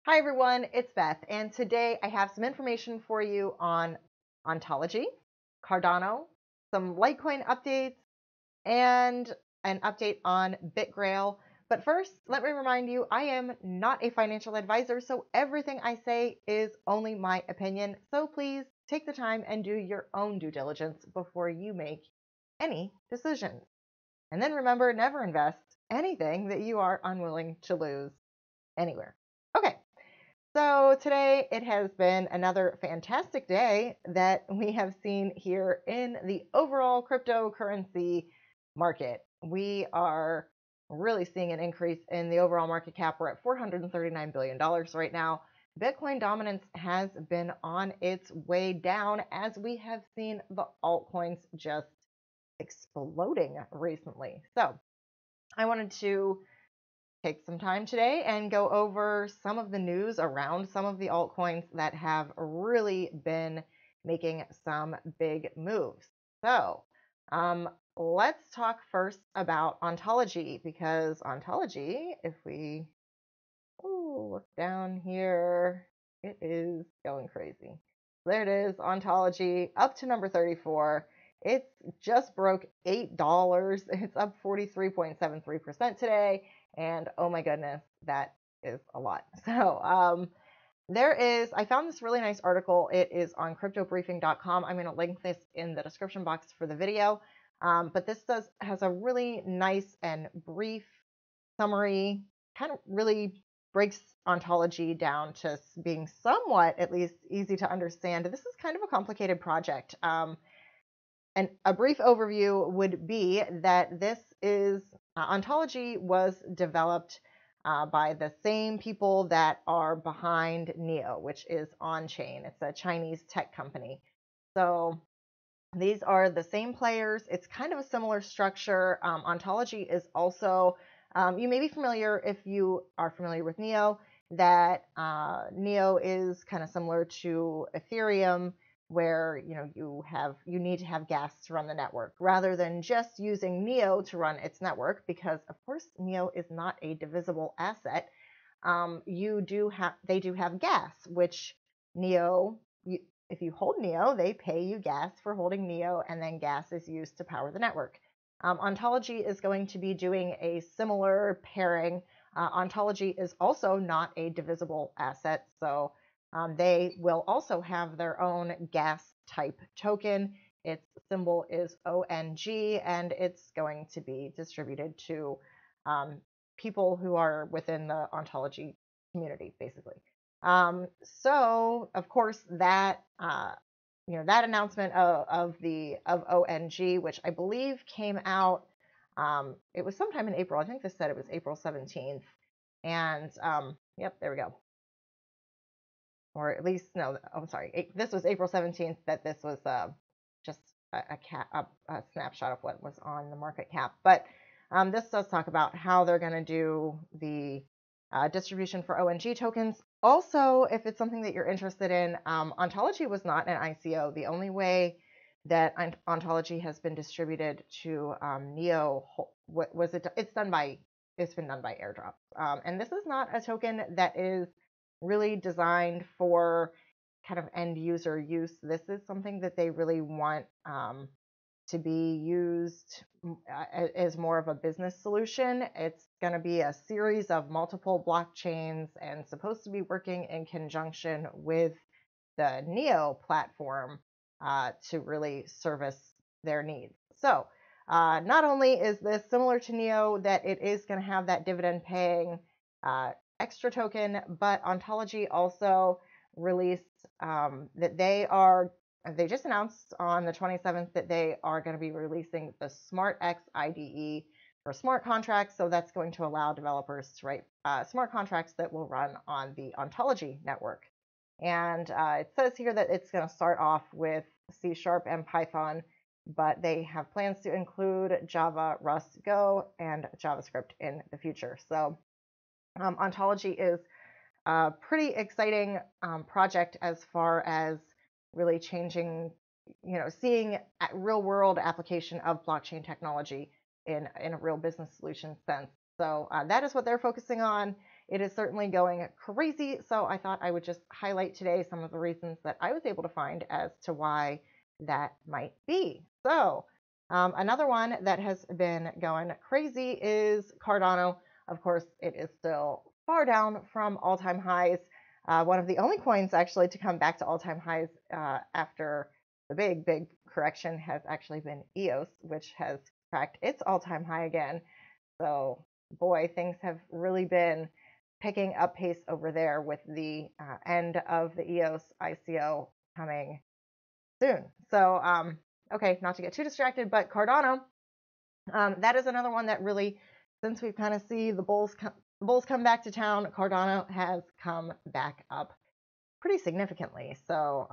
Hi everyone, it's Beth, and today I have some information for you on Ontology, Cardano, some Litecoin updates, and an update on BitGrail. But first, let me remind you, I am not a financial advisor, so everything I say is only my opinion. So please take the time and do your own due diligence before you make any decisions. And then remember, never invest anything that you are unwilling to lose anywhere. Okay. So today it has been another fantastic day that we have seen here in the overall cryptocurrency market. We are really seeing an increase in the overall market cap. We're at $439 billion right now. Bitcoin dominance has been on its way down as we have seen the altcoins just exploding recently. So I wanted to take some time today and go over some of the news around some of the altcoins that have really been making some big moves. So let's talk first about Ontology, because Ontology, if we look down here, it is going crazy. There it is, Ontology, up to number 34. It's just broke $8. It's up 43.73% today. And oh my goodness, that is a lot. So I found this really nice article. It is on cryptobriefing.com. I'm going to link this in the description box for the video. But this has a really nice and brief summary, kind of really breaks Ontology down to being somewhat, at least, easy to understand. This is kind of a complicated project. And a brief overview would be that this is Ontology was developed by the same people that are behind Neo, which is on-chain. It's a Chinese tech company. So these are the same players. It's kind of a similar structure. Ontology is also, you may be familiar, if you are familiar with Neo, that Neo is kind of similar to Ethereum, where you need to have gas to run the network rather than just using Neo to run its network, because of course Neo is not a divisible asset. They do have gas, which Neo, if you hold Neo, they pay you gas for holding Neo, and then gas is used to power the network. Ontology is going to be doing a similar pairing. Ontology is also not a divisible asset, so they will also have their own gas type token. Its symbol is ONG, and it's going to be distributed to people who are within the Ontology community, basically. So of course that that announcement of ONG, which I believe came out, it was sometime in April. I think this said it was April 17th, and yep, there we go. Or at least, no, I'm sorry, this was April 17th that this was just a snapshot of what was on the market cap. But this does talk about how they're going to do the distribution for ONG tokens. Also, if it's something that you're interested in, Ontology was not an ICO. The only way that Ontology has been distributed to Neo it's been done by airdrop. And this is not a token that is really designed for kind of end user use. This is something that they really want to be used as more of a business solution. It's going to be a series of multiple blockchains and supposed to be working in conjunction with the Neo platform to really service their needs. So not only is this similar to Neo, that it is going to have that dividend paying extra token, but Ontology also released that they just announced on the 27th that they are going to be releasing the SmartX IDE for smart contracts. So that's going to allow developers to write smart contracts that will run on the Ontology network. And it says here that it's going to start off with C# and Python, but they have plans to include Java, Rust, Go, and JavaScript in the future. So Ontology is a pretty exciting project as far as really changing, seeing real world application of blockchain technology in a real business solution sense. So that is what they're focusing on. it is certainly going crazy. So I thought I would just highlight today some of the reasons that I was able to find as to why that might be. So another one that has been going crazy is Cardano. Of course, it is still far down from all-time highs. One of the only coins actually to come back to all-time highs after the big correction has actually been EOS, which has cracked its all-time high again. So boy, things have really been picking up pace over there with the end of the EOS ICO coming soon. So okay, not to get too distracted, but Cardano, that is another one that really, since we've kind of see the bulls come back to town, Cardano has come back up pretty significantly. So,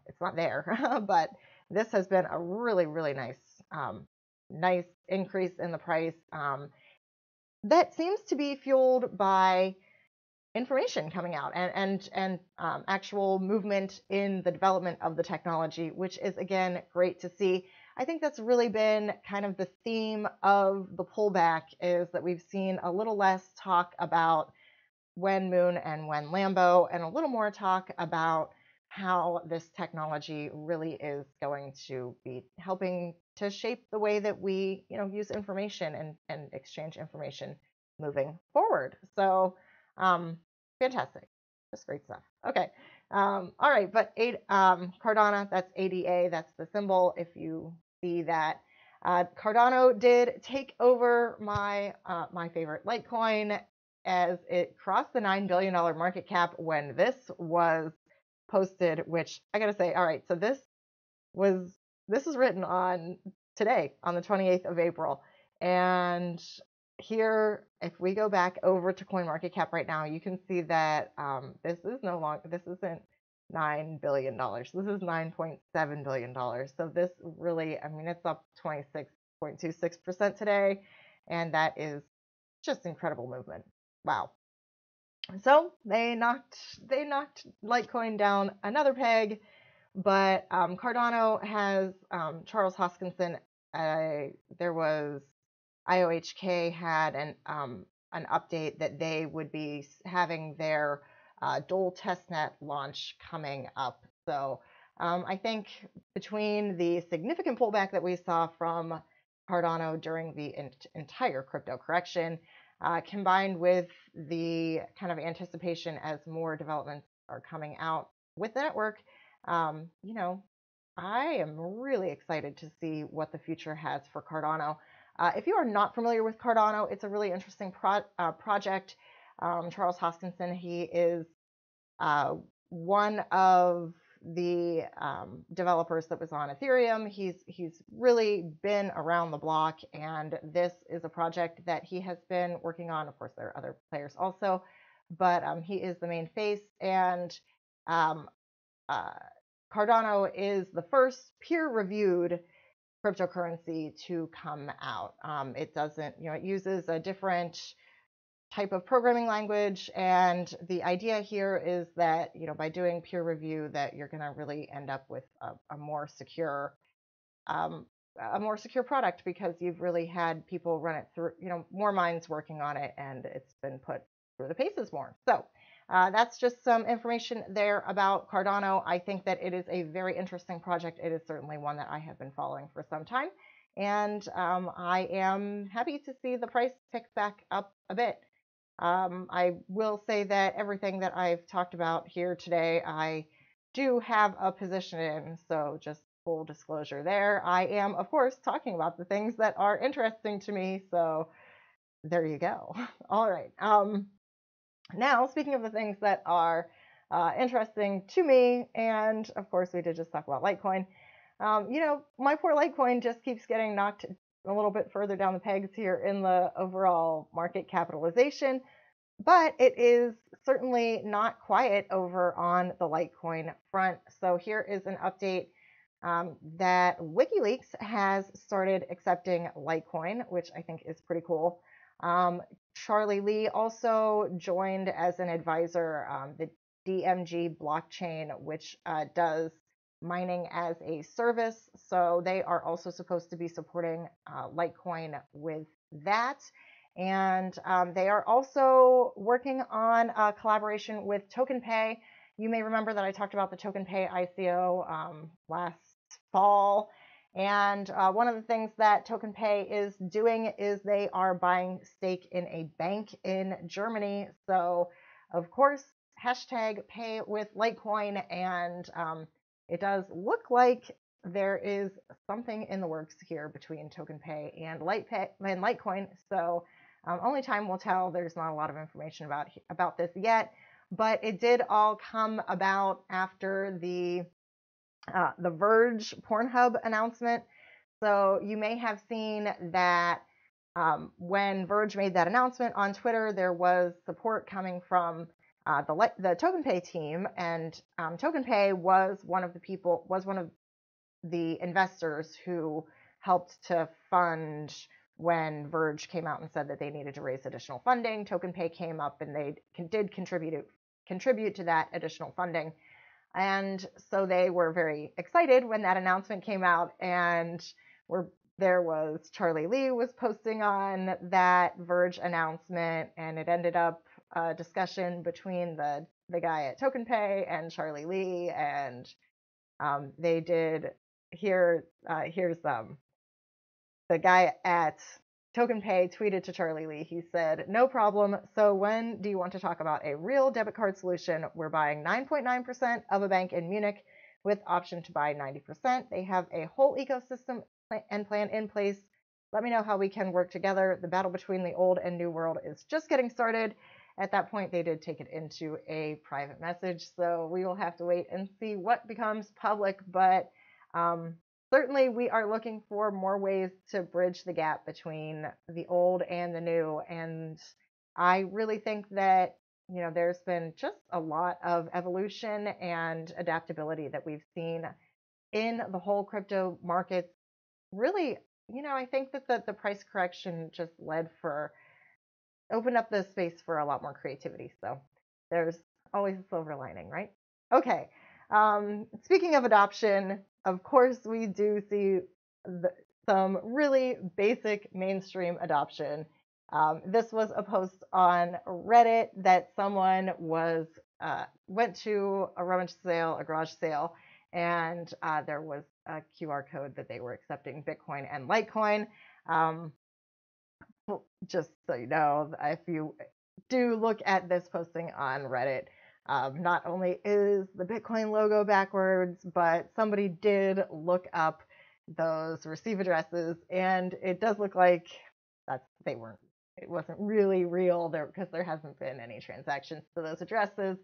it's not there, but this has been a really nice, nice increase in the price. That seems to be fueled by information coming out and actual movement in the development of the technology, which is again great to see. I think that's really been kind of the theme of the pullback, is that we've seen a little less talk about when Moon and when Lambo, and a little more talk about how this technology really is going to be helping to shape the way that we, use information and exchange information moving forward. So, fantastic, just great stuff. Okay, all right, but Cardano, that's ADA, that's the symbol. If you see that, Cardano did take over my my favorite Litecoin, as it crossed the $9 billion market cap when this was posted, which I gotta say, all right, so this was written on today, on the 28th of April. And here, if we go back over to CoinMarketCap right now, you can see that this isn't $9 billion. This is $9.7 billion. So this really, I mean, it's up 26.26% today. And that is just incredible movement. Wow. So they knocked Litecoin down another peg, but Cardano has Charles Hoskinson. There was IOHK had an update that they would be having their Dole testnet launch coming up. So I think between the significant pullback that we saw from Cardano during the entire crypto correction, combined with the kind of anticipation as more developments are coming out with the network, I am really excited to see what the future has for Cardano. If you are not familiar with Cardano, it's a really interesting project. Charles Hoskinson, he is one of the developers that was on Ethereum. He's really been around the block, and this is a project that he has been working on. Of course, there are other players also, but he is the main face, and Cardano is the first peer-reviewed cryptocurrency to come out. It doesn't, it uses a different type of programming language, and the idea here is that, by doing peer review, that you're going to really end up with a more secure product, because you've really had people run it through, more minds working on it, and it's been put through the paces more. So that's just some information there about Cardano. I think that it is a very interesting project. It is certainly one that I have been following for some time, and I am happy to see the price pick back up a bit. I will say that everything that I've talked about here today, I do have a position in, so just full disclosure there. I am, of course, talking about the things that are interesting to me, so there you go. All right. Now, speaking of the things that are interesting to me, and of course, we did just talk about Litecoin. My poor Litecoin just keeps getting knocked a little bit further down the pegs here in the overall market capitalization, but it is certainly not quiet over on the Litecoin front. So here is an update that WikiLeaks has started accepting Litecoin, which I think is pretty cool. Charlie Lee also joined as an advisor, the DMG blockchain, which does mining as a service. So they are also supposed to be supporting Litecoin with that. And they are also working on a collaboration with TokenPay. You may remember that I talked about the TokenPay ICO last fall. And one of the things that TokenPay is doing is they are buying stake in a bank in Germany. So, of course, hashtag pay with Litecoin. And it does look like there is something in the works here between TokenPay and Litecoin. So only time will tell. There's not a lot of information about this yet, but it did all come about after the Verge Pornhub announcement. So you may have seen that when Verge made that announcement on Twitter, there was support coming from the TokenPay team, and TokenPay was one of the investors who helped to fund when Verge came out and said that they needed to raise additional funding. TokenPay came up and they did contribute to that additional funding. And so they were very excited when that announcement came out, and there was Charlie Lee was posting on that Verge announcement, and it ended up a discussion between the guy at TokenPay and Charlie Lee, and they did here's the guy at TokenPay tweeted to Charlie Lee. He said, "No problem. So when do you want to talk about a real debit card solution? We're buying 9.9% of a bank in Munich with option to buy 90%. They have a whole ecosystem and plan in place. Let me know how we can work together. The battle between the old and new world is just getting started." At that point, they did take it into a private message, so we will have to wait and see what becomes public, but certainly we are looking for more ways to bridge the gap between the old and the new, and I really think that there's been just a lot of evolution and adaptability that we've seen in the whole crypto markets. Really, I think that the price correction just opened up the space for a lot more creativity. So there's always a silver lining, right? Okay. Speaking of adoption, of course, we do see some really basic mainstream adoption. This was a post on Reddit that someone went to a rummage sale, a garage sale, and there was a QR code that they were accepting Bitcoin and Litecoin. Just so you know, if you do look at this posting on Reddit, not only is the Bitcoin logo backwards, but somebody did look up those receive addresses, and it does look like it wasn't really real there, because there hasn't been any transactions to those addresses.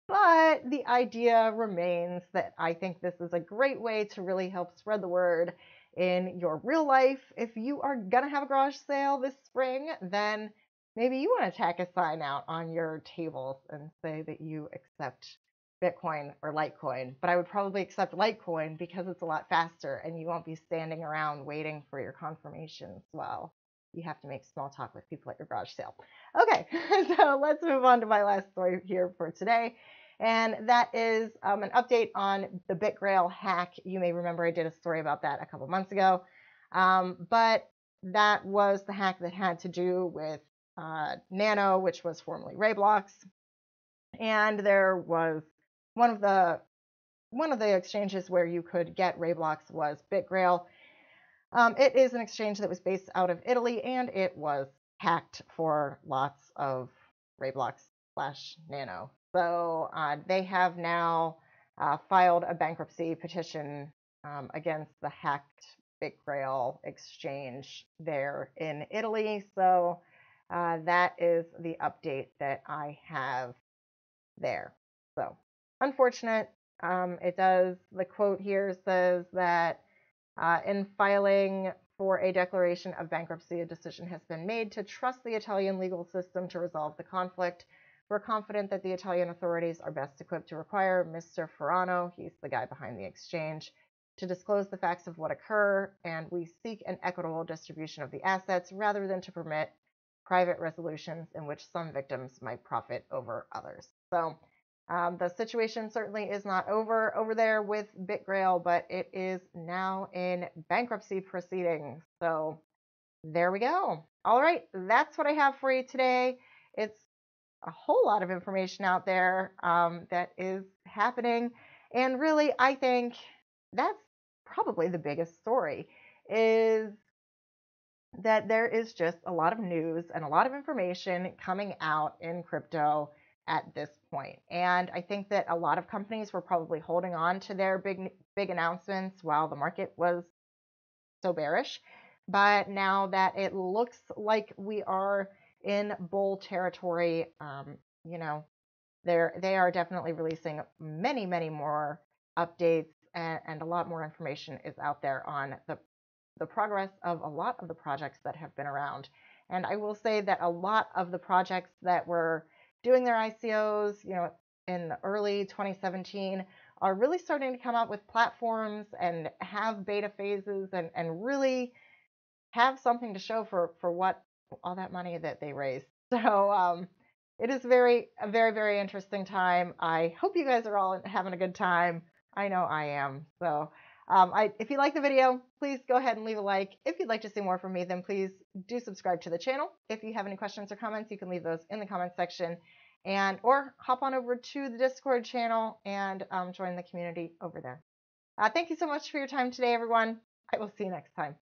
But the idea remains that I think this is a great way to really help spread the word in your real life. If you are gonna have a garage sale this spring, then maybe you want to tack a sign out on your tables and say that you accept Bitcoin or Litecoin. But I would probably accept Litecoin because it's a lot faster and you won't be standing around waiting for your confirmations while you have to make small talk with people at your garage sale. Okay, so let's move on to my last story here for today. And that is an update on the BitGrail hack. You may remember I did a story about that a couple months ago. But that was the hack that had to do with Nano, which was formerly Rayblox. And there was one of the exchanges where you could get Rayblox was BitGrail. It is an exchange that was based out of Italy, and it was hacked for lots of Rayblox/Nano. So they have now filed a bankruptcy petition against the hacked BitGrail exchange there in Italy. So that is the update that I have there. So unfortunate. The quote here says that in filing for a declaration of bankruptcy, a decision has been made to trust the Italian legal system to resolve the conflict. We're confident that the Italian authorities are best equipped to require Mr. Ferrano, he's the guy behind the exchange, to disclose the facts of what occur, and we seek an equitable distribution of the assets rather than to permit private resolutions in which some victims might profit over others. So the situation certainly is not over there with BitGrail, but it is now in bankruptcy proceedings. So there we go. All right, that's what I have for you today. It's a whole lot of information out there that is happening. And really, I think that's probably the biggest story is that there is just a lot of news and a lot of information coming out in crypto at this point. And I think that a lot of companies were probably holding on to their big announcements while the market was so bearish. But now that it looks like we are in bull territory, you know, they are definitely releasing many more updates, and a lot more information is out there on the progress of a lot of the projects that have been around. And I will say that a lot of the projects that were doing their ICOs, in early 2017 are really starting to come up with platforms and have beta phases and really have something to show for what all that money that they raised. So it is a very interesting time. I hope you guys are all having a good time. I know I am. So if you like the video, please go ahead and leave a like. If you'd like to see more from me, then please do subscribe to the channel. If you have any questions or comments, you can leave those in the comments section, or hop on over to the Discord channel and join the community over there. Thank you so much for your time today, everyone. I will see you next time.